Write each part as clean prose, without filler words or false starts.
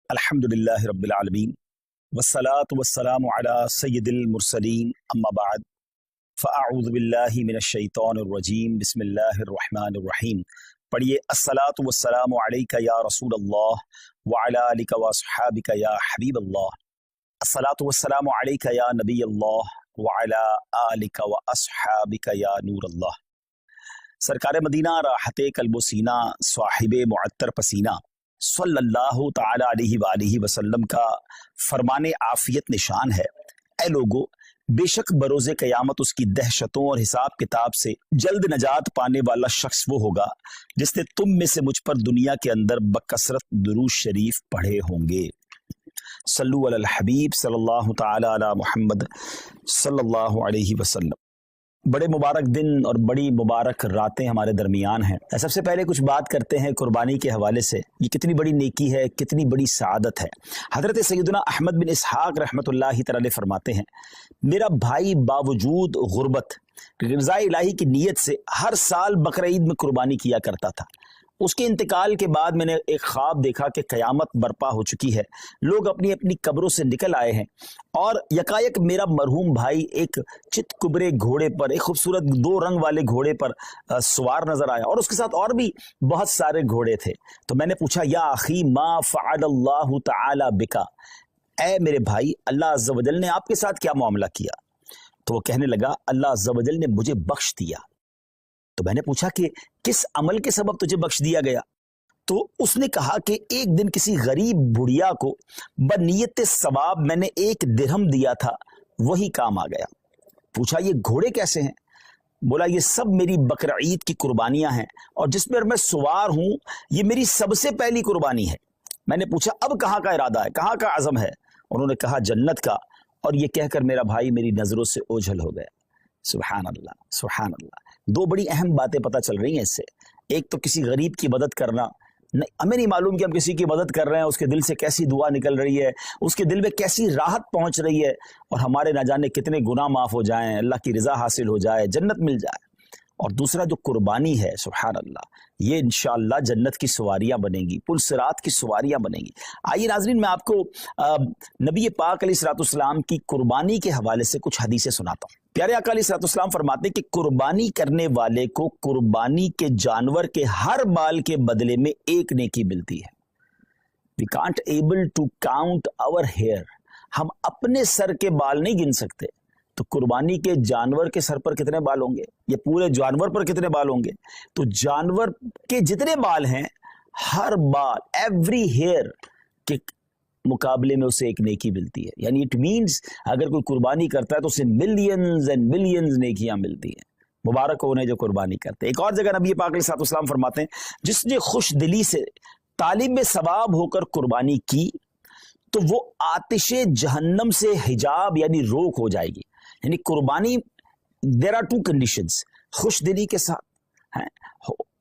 الحمدللہ رب العالمین والصلاة والسلام علی سید المرسلین اما بعد فاعوذ باللہ من الشیطان الرجیم بسم اللہ الرحمن الرحیم. پڑھیے الصلاة والسلام علیک یا رسول اللہ وعلی آلک واصحابک یا حبیب اللہ. الصلاة والسلام علیک یا نبی اللہ وعلی آلک واصحابک یا نور اللہ. سرکار مدینہ راحت قلب و سینہ صاحب معطر پسینہ صلی اللہ تعالی علیہ وآلہ وسلم کا فرمان عافیت نشان ہے. اے لوگو، بے شک بروز قیامت اس کی دہشتوں اور حساب کتاب سے جلد نجات پانے والا شخص وہ ہوگا جس نے تم میں سے مجھ پر دنیا کے اندر بکثرت درود شریف پڑھے ہوں گے. صلو علی الحبیب صلی اللہ تعالی علی محمد صلی اللہ علیہ وسلم. بڑے مبارک دن اور بڑی مبارک راتیں ہمارے درمیان ہیں. سب سے پہلے کچھ بات کرتے ہیں قربانی کے حوالے سے. یہ کتنی بڑی نیکی ہے، کتنی بڑی سعادت ہے. حضرت سیدنا احمد بن اسحاق رحمۃ اللہ تعالی فرماتے ہیں، میرا بھائی باوجود غربت رضا الہی کی نیت سے ہر سال بقرعید میں قربانی کیا کرتا تھا. اس کے انتقال کے بعد میں نے ایک خواب دیکھا کہ قیامت برپا ہو چکی ہے، لوگ اپنی اپنی قبروں سے نکل آئے ہیں اور یکایک میرا مرحوم بھائی ایک چت کبرے گھوڑے پر، ایک خوبصورت 2 رنگ والے گھوڑے پر سوار نظر آیا اور اس کے ساتھ اور بھی بہت سارے گھوڑے تھے. تو میں نے پوچھا، یا اخی ما فعل اللہ تعالی بکا، اے میرے بھائی اللہ عز و جل نے آپ کے ساتھ کیا معاملہ کیا؟ تو وہ کہنے لگا، اللہ عز و جل نے مجھے بخش دیا. تو میں نے پوچھا کہ کس عمل کے سبب تجھے بخش دیا گیا؟ تو اس نے کہا کہ ایک دن کسی غریب بڑھیا کو بنیت ثواب میں نے 1 درہم دیا تھا، وہی کام آ گیا. پوچھا یہ گھوڑے کیسے ہیں؟ بولا یہ سب میری بقرعید کی قربانیاں ہیں اور جس پر میں سوار ہوں یہ میری سب سے پہلی قربانی ہے. میں نے پوچھا اب کہاں کا ارادہ ہے، کہاں کا عزم ہے؟ انہوں نے کہا جنت کا. اور یہ کہہ کر میرا بھائی میری نظروں سے اوجھل ہو گیا. سبحان اللہ سبحان اللہ. 2 بڑی اہم باتیں پتہ چل رہی ہیں اس سے. ایک تو کسی غریب کی مدد کرنا، ہمیں نہیں معلوم کہ ہم کسی کی مدد کر رہے ہیں، اس کے دل سے کیسی دعا نکل رہی ہے، اس کے دل میں کیسی راحت پہنچ رہی ہے اور ہمارے نہ جانے کتنے گناہ معاف ہو جائیں، اللہ کی رضا حاصل ہو جائے، جنت مل جائے. اور دوسرا جو قربانی ہے، سبحان اللہ، یہ انشاءاللہ جنت کی سواریاں بنیں گی، پل صراط کی سواریاں بنیں گی. آئیے ناظرین، میں آپ کو نبی پاک علیہ الصلوۃ والسلام کی قربانی کے حوالے سے کچھ حدیثیں سناتا ہوں. پیارے آقا علیہ الصلوۃ والسلام فرماتے ہیں کہ قربانی کرنے والے کو قربانی کے جانور کے ہر بال کے بدلے میں 1 نیکی ملتی ہے. We can't able to count our hair. ہم اپنے سر کے بال نہیں گن سکتے، تو قربانی کے جانور کے سر پر کتنے بال ہوں گے، یا پورے جانور پر کتنے بال ہوں گے؟ تو جانور کے جتنے بال ہیں، ہر بال، ایوری ہیئر کے مقابلے میں اسے 1 نیکی ملتی ہے. یعنی اٹ مینز اگر کوئی قربانی کرتا ہے تو اسے ملینز اینڈ ملینز نیکیاں ملتی ہیں. مبارک ہو انہیں جو قربانی کرتے ہیں. ایک اور جگہ نبی پاک علیہ الصلوۃ والسلام فرماتے ہیں، جس نے خوش دلی سے طالب ثواب ہو کر قربانی کی تو وہ آتش جہنم سے حجاب یعنی روک ہو جائے گی. یعنی قربانی دیر آر 2 کنڈیشنز، خوش دلی کے ساتھ،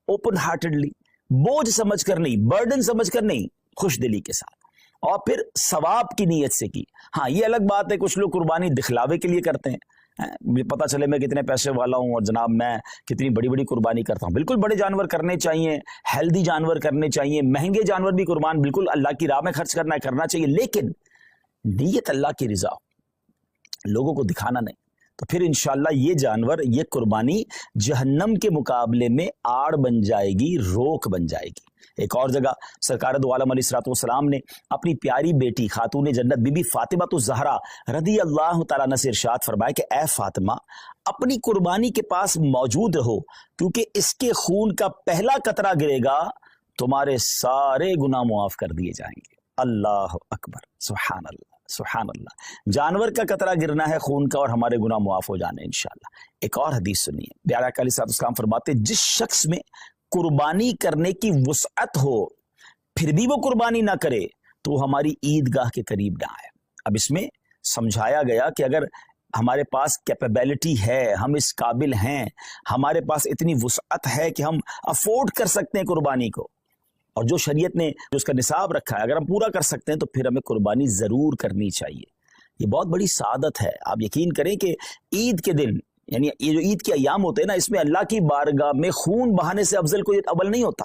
اوپن ہارٹڈلی، بوجھ سمجھ کر نہیں، برڈن سمجھ کر نہیں، خوش دلی کے ساتھ، اور پھر ثواب کی نیت سے کی. ہاں یہ الگ بات ہے کچھ لوگ قربانی دکھلاوے کے لیے کرتے ہیں، پتہ چلے میں کتنے پیسے والا ہوں اور جناب میں کتنی بڑی بڑی قربانی کرتا ہوں. بالکل بڑے جانور کرنے چاہیے، ہیلدی جانور کرنے چاہیے، مہنگے جانور بھی قربان بالکل اللہ کی راہ میں خرچ کرنا چاہیے، لیکن نیت اللہ کی رضا، لوگوں کو دکھانا نہیں. تو پھر انشاءاللہ یہ جانور، یہ قربانی جہنم کے مقابلے میں آڑ بن جائے گی، روک بن جائے گی. ایک اور جگہ سرکار دو عالم علیہ الصلوۃ والسلام نے اپنی پیاری بیٹی خاتون جنت بی بی فاطمہ الزہرا رضی اللہ تعالیٰ عنہ سے ارشاد فرمایا کہ اے فاطمہ، اپنی قربانی کے پاس موجود رہو، کیونکہ اس کے خون کا پہلا قطرہ گرے گا تمہارے سارے گناہ معاف کر دیے جائیں گے. اللہ اکبر، سبحان اللہ سبحان اللہ. جانور کا قطرہ گرنا ہے خون کا اور ہمارے گناہ معاف ہو جانے انشاءاللہ. ایک اور حدیث سنیے، پیارے آقا علیہ الصلوۃ والسلام فرماتے ہیں، جس شخص میں قربانی کرنے کی وسعت ہو پھر بھی وہ قربانی نہ کرے تو وہ ہماری عیدگاہ کے قریب نہ آئے. اب اس میں سمجھایا گیا کہ اگر ہمارے پاس کیپیبلٹی ہے، ہم اس قابل ہیں، ہمارے پاس اتنی وسعت ہے کہ ہم افورڈ کر سکتے ہیں قربانی کو، اور جو شریعت نے جو اس کا نصاب رکھا ہے اگر ہم پورا کر سکتے ہیں تو پھر ہمیں قربانی ضرور کرنی چاہیے. یہ بہت بڑی سعادت ہے. آپ یقین کریں کہ عید کے دن، یعنی یہ جو عید کے ایام ہوتے ہیں نا، اس میں اللہ کی بارگاہ میں خون بہانے سے افضل کوئی عمل نہیں ہوتا.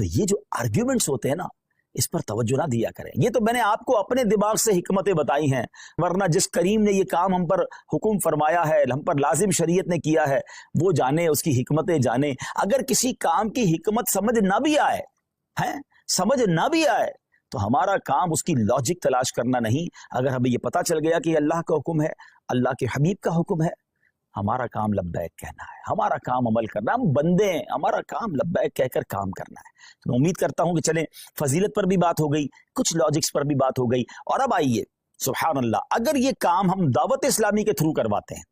تو یہ جو آرگیومنٹس ہوتے ہیں نا، اس پر توجہ نہ دیا کریں. یہ تو میں نے آپ کو اپنے دماغ سے حکمتیں بتائی ہیں، ورنہ جس کریم نے یہ کام ہم پر حکم فرمایا ہے، ہم پر لازم شریعت نے کیا ہے، وہ جانے، اس کی حکمتیں جانے. اگر کسی کام کی حکمت سمجھ نہ بھی آئے سمجھ نہ بھی آئے تو ہمارا کام اس کی لاجک تلاش کرنا نہیں. اگر ہمیں یہ پتا چل گیا کہ اللہ کا حکم ہے، اللہ کے حبیب کا حکم ہے، ہمارا کام لبیک کہنا ہے، ہمارا کام عمل کرنا. ہم بندے ہیں، ہمارا کام لبیک کہہ کر کام کرنا ہے. تو میں امید کرتا ہوں کہ چلیں، فضیلت پر بھی بات ہو گئی، کچھ لاجکس پر بھی بات ہو گئی. اور اب آئیے، سبحان اللہ، اگر یہ کام ہم دعوت اسلامی کے تھرو کرواتے ہیں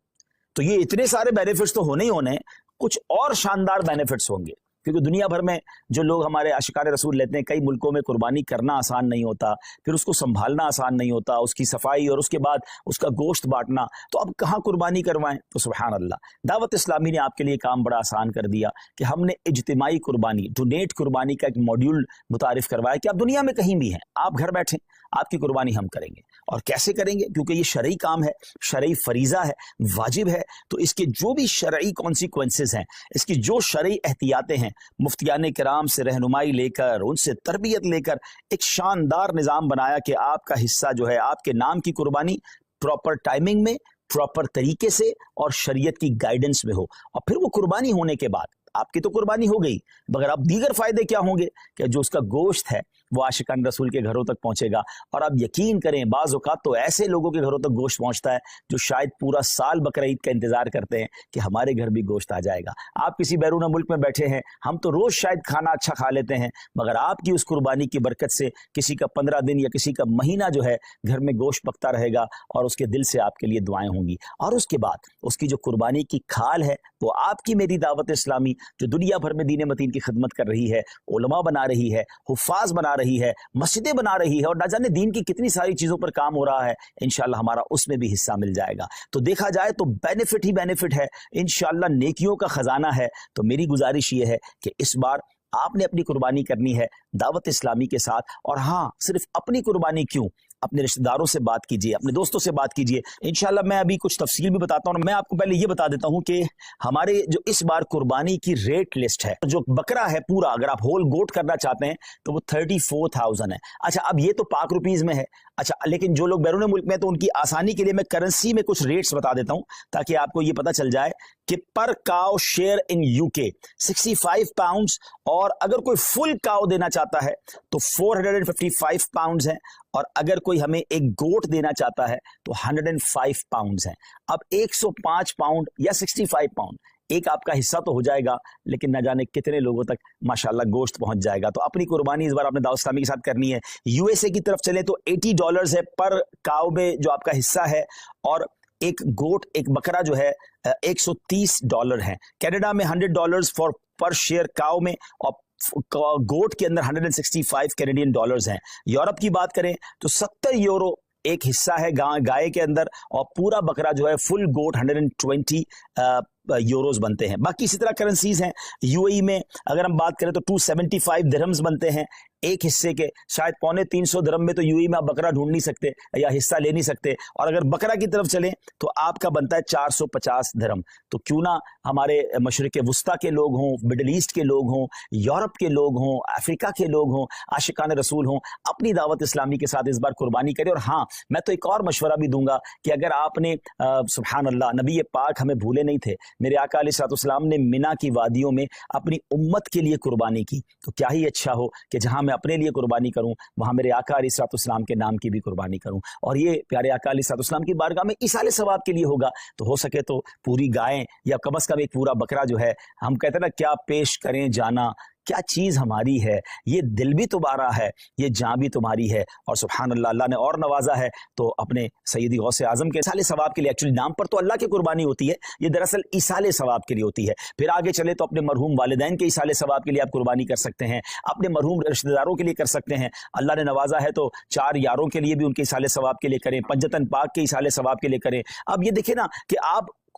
تو یہ اتنے سارے بینیفٹس تو ہونے ہی ہونے ہیں، کچھ اور شاندار بینیفٹس ہوں گے. کیونکہ دنیا بھر میں جو لوگ ہمارے عاشقان رسول لیتے ہیں، کئی ملکوں میں قربانی کرنا آسان نہیں ہوتا، پھر اس کو سنبھالنا آسان نہیں ہوتا، اس کی صفائی اور اس کے بعد اس کا گوشت بانٹنا. تو اب کہاں قربانی کروائیں؟ تو سبحان اللہ، دعوت اسلامی نے آپ کے لیے کام بڑا آسان کر دیا کہ ہم نے اجتماعی قربانی، ڈونیٹ قربانی کا ایک ماڈیول متعارف کروایا کہ آپ دنیا میں کہیں بھی ہیں، آپ گھر بیٹھیں، آپ کی قربانی ہم کریں گے. اور کیسے کریں گے؟ کیونکہ یہ شرعی کام ہے، شرعی فریضہ ہے، واجب ہے. تو اس کے جو بھی شرعی کانسیکوینسز ہیں، اس کی جو شرعی احتیاطیں ہیں، مفتیان کرام سے رہنمائی لے کر، ان سے تربیت لے کر ایک شاندار نظام بنایا کہ آپ کا حصہ جو ہے، آپ کے نام کی قربانی پراپر ٹائمنگ میں، پراپر طریقے سے اور شریعت کی گائیڈنس میں ہو. اور پھر وہ قربانی ہونے کے بعد آپ کی تو قربانی ہو گئی، مگر اب دیگر فائدے کیا ہوں گے کہ جو اس کا گوشت ہے وہ عاشقان رسول کے گھروں تک پہنچے گا. اور آپ یقین کریں، بعض اوقات تو ایسے لوگوں کے گھروں تک گوشت پہنچتا ہے جو شاید پورا سال بقرہ عید کا انتظار کرتے ہیں کہ ہمارے گھر بھی گوشت آ جائے گا. آپ کسی بیرون ملک میں بیٹھے ہیں، ہم تو روز شاید کھانا اچھا کھا لیتے ہیں، مگر آپ کی اس قربانی کی برکت سے کسی کا 15 دن یا کسی کا مہینہ جو ہے گھر میں گوشت پکتا رہے گا، اور اس کے دل سے آپ کے لیے دعائیں ہوں گی. اور اس کے بعد اس کی جو قربانی کی کھال ہے، وہ آپ کی میری دعوت اسلامی جو دنیا بھر میں دین متین کی خدمت کر رہی ہے، علماء بنا رہی ہے، حفاظ بنا رہی ہے، مسجدیں بنا رہی ہے، اور نہ جانے دین کی کتنی ساری چیزوں پر کام ہو رہا ہے. انشاءاللہ ہمارا اس میں بھی حصہ مل جائے گا. تو دیکھا جائے تو بینیفٹ ہی بینیفٹ ہے، انشاءاللہ نیکیوں کا خزانہ ہے. تو میری گزارش یہ ہے کہ اس بار آپ نے اپنی قربانی کرنی ہے دعوت اسلامی کے ساتھ. اور ہاں، صرف اپنی قربانی کیوں، اپنے رشتہ داروں سے بات کیجئے، اپنے دوستوں سے بات کیجئے. انشاءاللہ میں ابھی کچھ تفصیل بھی بتاتا ہوں. میں آپ کو پہلے یہ بتا دیتا ہوں کہ ہمارے جو اس بار قربانی کی ریٹ لسٹ ہے، جو بکرا ہے پورا، اگر آپ ہول گوٹ کرنا چاہتے ہیں تو وہ 34,000 ہے. اچھا، اب یہ تو پاک روپیز میں ہے. اچھا، لیکن جو لوگ بیرون ملک میں ہیں تو ان کی آسانی کے لیے میں کرنسی میں کچھ ریٹس بتا دیتا ہوں تاکہ آپ کو یہ پتا چل جائے کہ پر کاؤ شیئر ان UK 65 پاؤنڈز، اور اگر کوئی فل کاؤ دینا چاہتا ہے تو 455 پاؤنڈز ہیں، اور اگر کوئی ہمیں ایک گوٹ دینا چاہتا ہے تو 105 پاؤنڈز ہیں. اب 105 پاؤنڈ یا 65 پاؤنڈ ایک آپ کا حصہ تو ہو جائے گا، لیکن نہ جانے کتنے لوگوں تک ماشاءاللہ گوشت پہنچ جائے گا. تو اپنی قربانی اس بار آپ نے دعوت اسلامی کے ساتھ کرنی ہے. USA کی طرف چلیں تو $80 ہے پر کاؤ میں جو آپ کا حصہ ہے، اور ایک گوٹ، ایک بکرا جو ہے $130 ہے. کینیڈا میں $100 پر شیئر کاؤ میں، اور گوٹ کے اندر 165 کینیڈین ڈالرز ہیں. یورپ کی بات کریں تو 70 یورو ایک حصہ ہے گائے کے اندر، اور پورا بکرا جو ہے فل گوٹ 120 یوروز بنتے ہیں. باقی اسی طرح کرنسیز ہیں. UAE میں اگر ہم بات کریں تو 275 درہمز بنتے ہیں ایک حصے کے. شاید 350 درہم میں تو UAE میں آپ بکرا ڈھونڈ نہیں سکتے یا حصہ لے نہیں سکتے. اور اگر بکرا کی طرف چلیں تو آپ کا بنتا ہے 450 درہم. تو کیوں نہ ہمارے مشرق وسطیٰ کے لوگ ہوں، مڈل ایسٹ کے لوگ ہوں، یورپ کے لوگ ہوں، افریقہ کے لوگ ہوں، عاشقان رسول ہوں، اپنی دعوت اسلامی کے ساتھ اس بار قربانی کریں. اور ہاں، میں تو ایک اور مشورہ بھی دوں گا کہ اگر آپ نے سبحان اللہ، نبی پاک ہمیں بھولے نہیں تھے. میرے آقا علیہ الصلوۃ والسلام نے مینا کی وادیوں میں اپنی امت کے لیے قربانی کی. تو کیا ہی اچھا ہو کہ جہاں میں اپنے لیے قربانی کروں، وہاں میرے آقا علیہ الصلوۃ والسلام کے نام کی بھی قربانی کروں. اور یہ پیارے آقا علیہ الصلوۃ والسلام کی بارگاہ میں ایصال ثواب کے لیے ہوگا. تو ہو سکے تو پوری گائیں یا کم از کم ایک پورا بکرا جو ہے، ہم کہتے ہیں نا کیا پیش کریں جانا، کیا چیز ہماری ہے، یہ دل بھی تمہارا ہے، یہ جاں بھی تمہاری ہے. اور سبحان اللہ، اللہ نے اور نوازا ہے تو اپنے سیدی غوث اعظم کے ایصال ثواب کے لیے، ایکچولی نام پر تو اللہ کی قربانی ہوتی ہے، یہ دراصل ایصال ثواب کے لیے ہوتی ہے. پھر آگے چلے تو اپنے مرحوم والدین کے ایصال ثواب کے لیے آپ قربانی کر سکتے ہیں، اپنے مرحوم رشتہ داروں کے لیے کر سکتے ہیں. اللہ نے نوازا ہے تو 4 یاروں کے لیے بھی ان کے ایصال ثواب کے لیے کریں، پنجتن پاک کے ایصال ثواب کے لیے کریں. اب یہ دیکھیں نا کہ آپ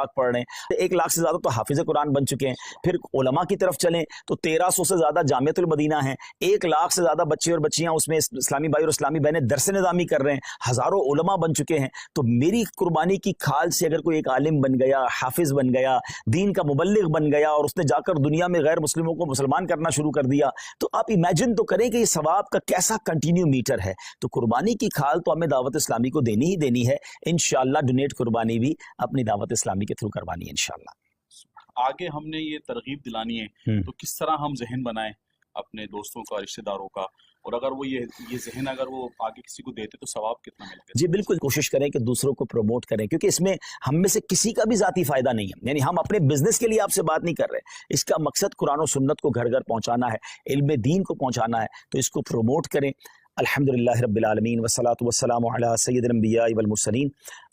پاک پڑھ رہے ہیں. 1 لاکھ سے زیادہ تو حافظ قرآن بن چکے ہیں. پھر علماء کی طرف چلیں تو 1300 سے زیادہ جامعۃ المدینہ ہیں. 1 لاکھ سے زیادہ بچے اور بچیاں اس میں اسلامی بھائی اور اسلامی بہنیں درس نظامی کر رہے ہیں. ہزاروں علماء بن چکے ہیں. تو میری قربانی کی کھال سے اگر کوئی ایک عالم بن گیا, حافظ بن گیا, دین کا مبلغ بن گیا اور اس نے جا کر دنیا میں غیر مسلموں کو مسلمان کرنا شروع کر دیا, تو آپ امیجن تو کریں کہ یہ ثواب کا کیسا کنٹینیو میٹر ہے. تو قربانی کی کھال تو ہمیں دعوت اسلامی کو دینی ہی دینی ہے. انشاءاللہ ڈونیٹ قربانی بھی اپنی دعوت اسلامی کے تھرو کروانی ہے انشاءاللہ. آگے ہم نے یہ ترغیب دلانی ہے تو کس طرح ہم ذہن بنائیں اپنے دوستوں کا, رشتہ داروں کا, اور اگر وہ یہ ذہن اگر وہ آگے کسی کو دیتے تو ثواب کتنا ملے گا؟ جی بالکل, کوشش کریں کہ دوسروں کو پروموٹ کریں, کیونکہ اس میں ہم میں سے کسی کا بھی ذاتی فائدہ نہیں ہے. یعنی ہم اپنے بزنس کے لیے آپ سے بات نہیں کر رہے, اس کا مقصد قرآن و سنت کو گھر گھر پہنچانا ہے, علم دین کو پہنچانا ہے. تو اس کو پروموٹ کریں. الحمدللہ رب العالمین والصلاة والسلام علی سید الانبیاء والمرسلین.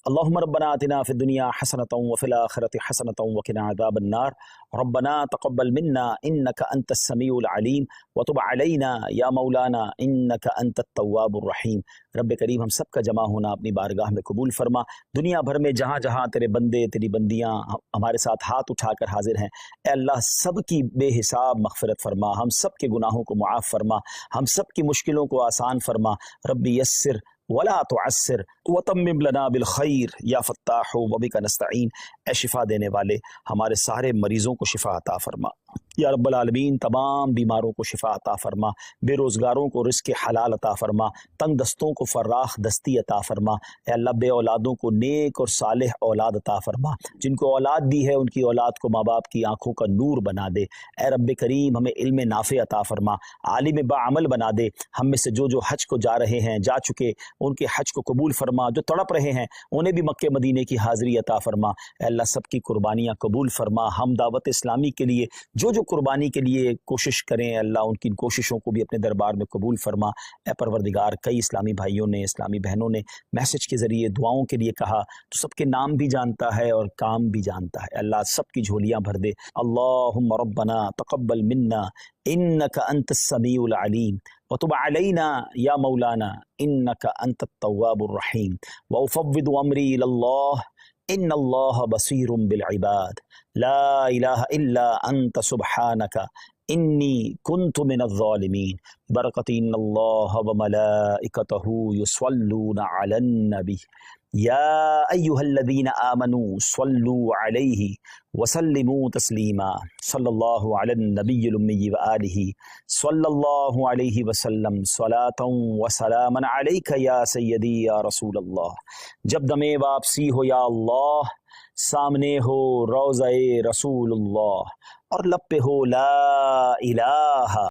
اللہم ربنا آتنا فی الدنیا حسنۃ وفی الآخرۃ حسنۃ وقنا عذاب النار. ربنا تقبل منا انک انت السمیع العلیم وتب علینا یا مولانا انک انت التواب الرحیم. رب کریم ہم سب کا جمع ہونا اپنی بارگاہ میں قبول فرما. دنیا بھر میں جہاں جہاں تیرے بندے تیری بندیاں ہمارے ساتھ ہاتھ اٹھا کر حاضر ہیں, اے اللہ سب کی بے حساب مغفرت فرما, ہم سب کے گناہوں کو معاف فرما, ہم سب کی مشکلوں کو آسان فرما. رب یسر ولا تعسر وتمم لنا بالخیر یا فتاح وبک نستعین. اے شفا دینے والے ہمارے سارے مریضوں کو شفا عطا فرما یا رب العالمین. تمام بیماروں کو شفا عطا فرما, بے روزگاروں کو رزق حلال عطا فرما, تنگ دستوں کو فراخ دستی عطا فرما. اے اللہ بے اولادوں کو نیک اور صالح اولاد عطا فرما, جن کو اولاد دی ہے ان کی اولاد کو ماں باپ کی آنکھوں کا نور بنا دے. اے رب کریم ہمیں علم نافع عطا فرما, عالم باعمل بنا دے. ہم میں سے جو حج کو جا رہے ہیں, جا چکے, ان کے حج کو قبول فرما. جو تڑپ رہے ہیں انہیں بھی مکہ مدینے کی حاضری عطا فرما. اے اللہ سب کی قربانیاں قبول فرما. ہم دعوت اسلامی کے لیے جو قربانی کے لیے کوشش کریں, اللہ ان کی کوششوں کو بھی اپنے دربار میں قبول فرما. اے پروردگار, کئی اسلامی بھائیوں نے, اسلامی بہنوں نے میسج کے ذریعے دعاؤں کے لیے کہا, تو سب کے نام بھی جانتا ہے اور کام بھی جانتا ہے. اللہ سب کی جھولیاں بھر دے. اللہم ربنا تقبل منا انک انت السمیع العلیم وتب علینا یا مولانا انک انت التواب الرحیم. وافوض امری الی اللہ ان اللہ بصیر بالعباد. لا الہ الا انت سبحانک انی کنت من الظالمین. برکت ان اللہ وملائکتہ یصلون علی النبی یا ایہا الذین آمنوا صلوا علیہ وسلموا تسلیما. صلی اللہ علی النبی الامی وآلہ صلی اللہ علیہ وسلم صلاۃ وسلاما علیک یا سیدی یا رسول اللہ. جب دم واپسی ہو یا اللہ, سامنے ہو روضہ رسول اللہ, اور لب پہ ہو لا الہ